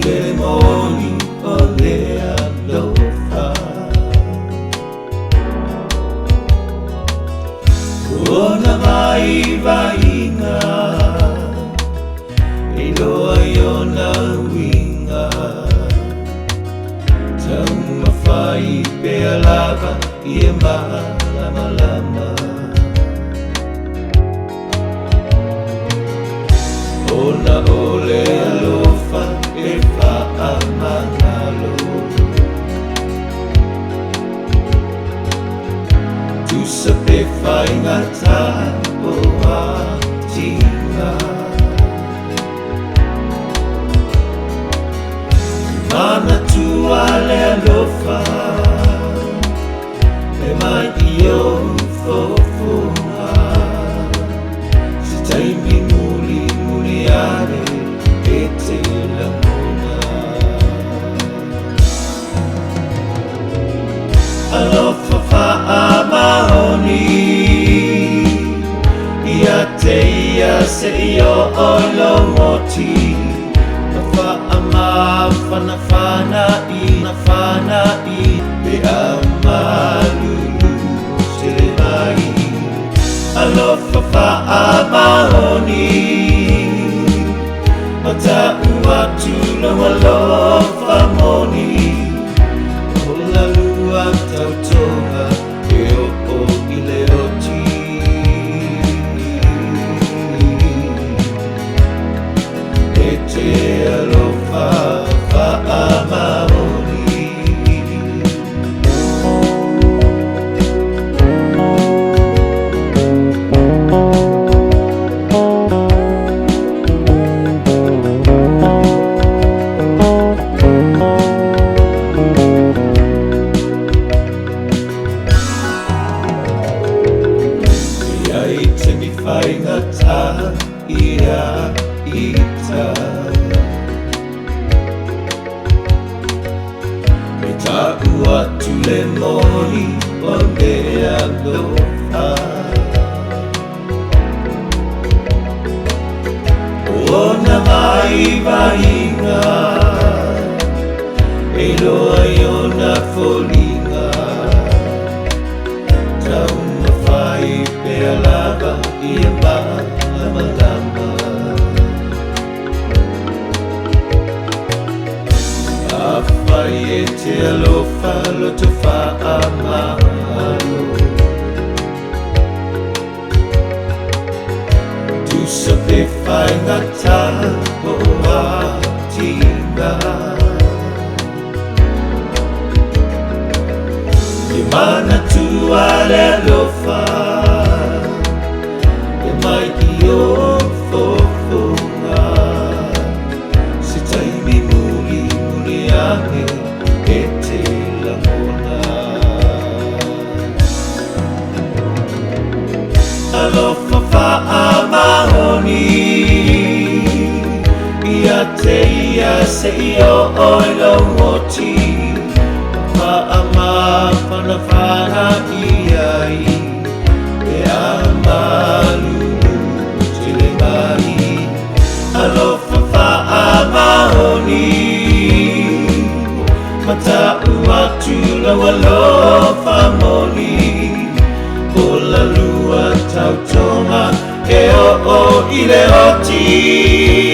le moni o le alofa. Ona mai vainga e loa iona winga tauma fai pe alava I e malama lama. Ona ole alofa e fa'a manalo tusa pe whainga tāpo a tinga. Mana tua le alofa e mai I o fofonga se taimi muli muli are e te lamona. Alofa fa'a mahoni ia te ia se I o olo moti na fa'a mawhana whana I na whana I pe a malulu tere mai. Alofa fa'a mahoni o ta'u atu lawa lofa moni o la lua tautonga e o I le oti. E te alofa fa'a mahoni. Whainga tā ia ita e tāku atu le moni o le alofa. Ona mai vainga e loa iona folinga tauma whai pe alava I e malama lama. A whai e te alofa lo te wha'a mahalo tusa pe whainga tāpo a tinga. E mana tua le alofa mai I o fofonga se taimi muli muli ane e te lamona. Alofa fa'a mahoni ia te ia se I o oilo moti fa'a mawhana whana ia I e a malu. Alofa fa'a mahoni mata'u atu lawa lofa moni o la lua tautonga e o I le oti.